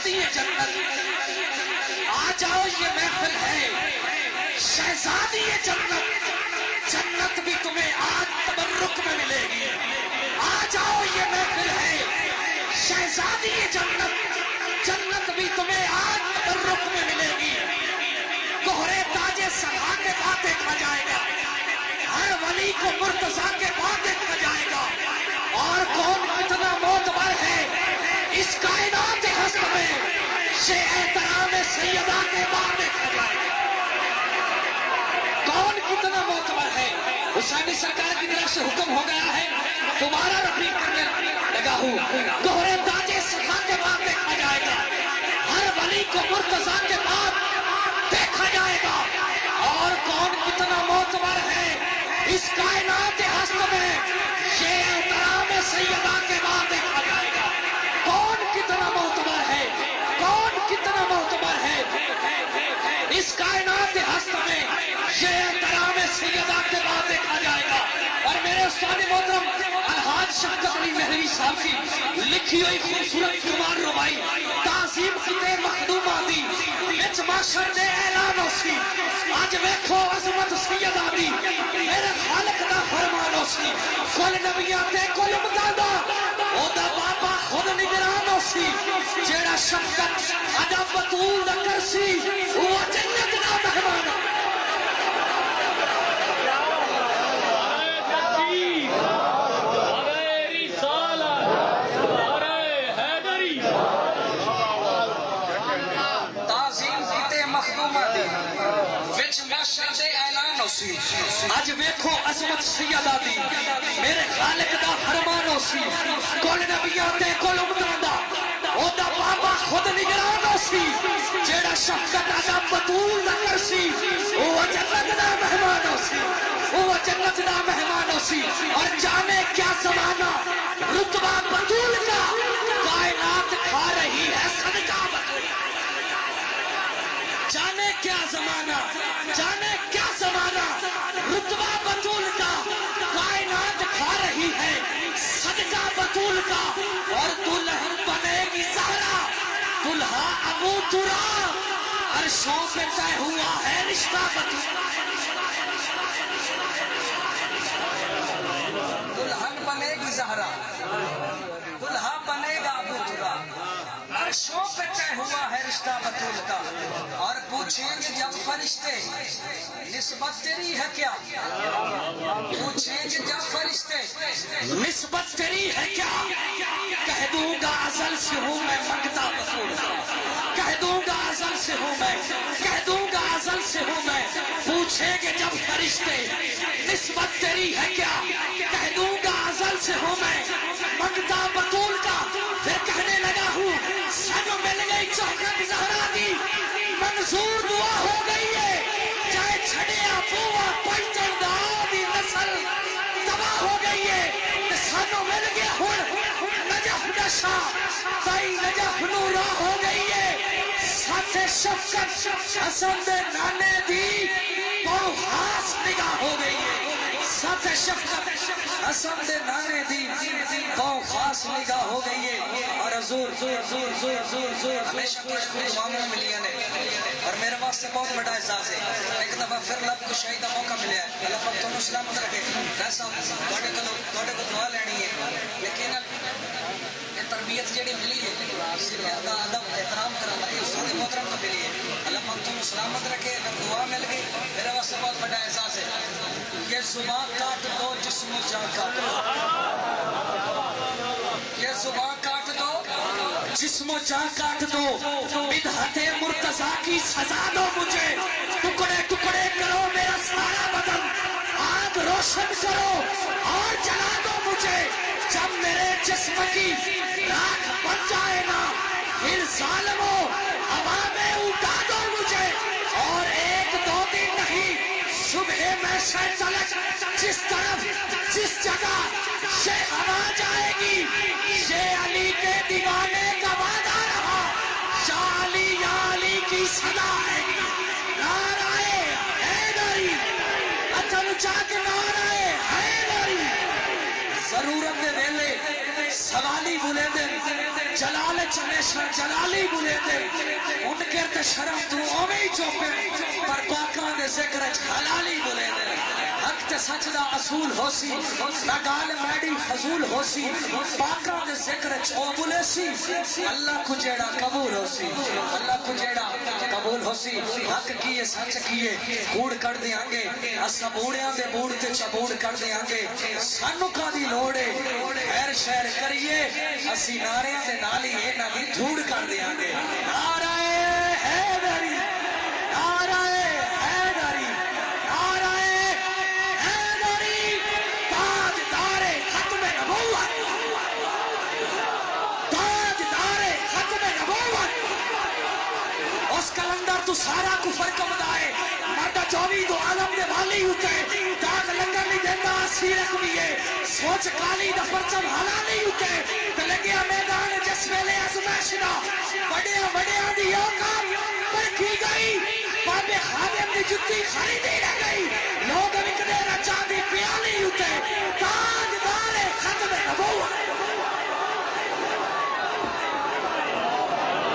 شہزادی جنت، آ جاؤ یہ محفل ہے شہزادی جنت، جنت بھی تمہیں آج تبرک میں ملے گی، آ جاؤ یہ محفل ہے شہزادی جنت، جنت بھی تمہیں آج تبرک میں ملے گی، کوہرے تاج سبھا کے بعد دیکھا جائے گا، ہر ولی کو مرتضیٰ کے بعد دیکھا جائے گا، اور کون کتنا معتبر ہے اس کائنات ہست میں یہ احترام سیدہ کے بعد دیکھا جائے گا، کون کتنا معتبر ہے۔ حسینی سرکار کی طرف سے حکم ہو گیا ہے دوبارہ رفیق کرنے لگا ہوں، کوہرے تاج سبھا کے بعد دیکھا جائے گا، ہر ولی کو مرتضیٰ کے بعد دیکھا جائے گا، اور کون کتنا معتبر ہے اس کائنات ہست میں یہ احترام سیدہ کے بعد دیکھا جائے گا، کون کتنا معتبر ہے، کون کتنا معتبر ہے اس کائنات ہست میں یہ احترام سیدہ کے بعد دیکھا جائے گا۔ اور میرے استاد محترم الحاج شفقت علی مہروی صاحب کی لکھی ہوئی خوبصورت کمار ربائی تعظیم خطے مخدومہ دی وچ معاشر دے اعلان ہوسی، آج ویکھو عظمت سیدہ دی میرے خالق دا فرمان ہوسی، کل نبیاں تے کل متعدہ او دا بابا خود نگران ہوسی، جیڑا شفقت ادا بطول دا کرسی وہ جنت دا مہمان ہو۔ آج ویکھو عظمت سیدہ دی میرے خالق دا فرمان ہوسی، کل نبیاں تے کل امتاں دا او دا بابا خود نگران ہوسی، جیڑا شفقت ادا بطول دا کرسی وہ جنت دا مہمان ہوسی، وہ جنت دا مہمان ہوسی۔ اور جانے کیا زمانہ رتبہ بطول کا کائنات کھا رہی ہے صدقہ بطول، جانے کیا زمانہ، جانے کیا زمانہ رتبہ بطول کا کائنات کھا رہی ہے صدقہ بطول کا، اور دلہن بنے گی زہرا دلہا ابو ترا، عرشوں پہ طے ہوا ہے رشتہ بطول، دلہن بنے گی زہرا دلہا بنے گا ابو ترا، عرشوں پہ طے ہوا ہے رشتہ بطول کا، اور پوچھیں گے جب فرشتے نسبت تیری ہے کیا، پوچھیں گے جب فرشتے نسبت تیری ہے کیا، کہہ دوں گا ازل سے ہوں میں منگتا بطول کا، کہہ دوں گا ازل سے ہوں میں، کہہ دوں گا ازل سے ہوں میں، پوچھیں گے جب فرشتے نسبت تیری ہے کیا، کہہ دوں گا ازل سے ہوں میں منگتا بطول کا، پھر کہنے لگا ہوں سب مل گئی چوکھٹ زہرا دی، منظور دعا ہو گئی ہے، چاہے چھڑیا بوا پہچن دا دی نسل تباہ ہو گئی ہے، کہ سانو مل گیا ہون نجف نشا تائی نجف نورا ہو گئی ہے، ساتھ شفقت حسن دے نانے دی بہت خاص نگاہ ہو گئی ہے، ساتھ شفقت حسن دے نانے دی بہت خاص نگاہ ہو گئی ہے، اور حضور ہمیشہ کچھ معاملہ ملیا نے، اور میرے واسطے بہت بڑا احساس ہے، ایک دفعہ پھر لب کشائی کا موقع ملیا ہے، اللہ پاک تمہیں سلامت رکھے، ایسا توڑے کو دعا لینی ہے، لیکن یہ تربیت جیڑی ملی ہے ادب احترام کرنا یہ استاد محترم کو ملی ہے، اللہ پاک تمہیں سلامت رکھے، اگر دعا مل گئی میرے واسطے بہت بڑا احساس ہے، یہ زبان کاٹ دو جسم و جان کاٹ دو، یہ زبان کاٹ دو جسم و جان کاٹ دو، بدعت مرتضیٰ کی سزا دو مجھے، ٹکڑے ٹکڑے کرو میرا سارا بدن، آگ روشن کرو اور جلا دو مجھے، جب میرے جسم کی راکھ بن جائے نا پھر ظالموں ہوا میں اٹھا دو مجھے، اور ایک دو دن نہیں صبح میں تلک جس طرف جس جگہ یہ ہوا جائے گی یہ علی کے دیوانے کا وعدہ رہا، یا علی کی صدا ہے نعرہ حیدری، اچھل چاک نعرہ حیدری، ضرورت دے ویلے سوالی بولے دے جلال چمیشہ جلالی بلے دے ان کرتے شرم تو اوہی چوپے پر پاکاں دے ذکر حلالی بلے دے حق تے سچ دا اصول ہو سی نہ گال میڈی فضول ہو سی پاکاں دے ذکر او بلے سی اللہ کو جیڑا قبول ہو سی اللہ کو جیڑا قبول ہو سی حق کیے سچ کیے کوڑ کر دیاں گے اسا بوڑیاں دے بوڑ تے چبوڑ کر دیاں گے سانو کا دی لوڑے خیر شہر کریے اسی ناریاں دے نالی اے نہ بھی دھوڑ کر دیاں گے نعرہ حیدری نعرہ حیدری نعرہ حیدری تاجدار ختم نبوت تاجدار ختم نبوت اس کلندر تو سارا کفر کم دائے مردہ چوبی دو عالم دے والی ہوتے داغ لگن نہیں دیتا سیرک بھی ہے سوچ کالی دا پرچم حلالی ہوتے تو لگیا میدان جس ویلے ازمائشنا بڑیا دی اوقات پر کی گئی بابے خادم دی جتی خریدی رہے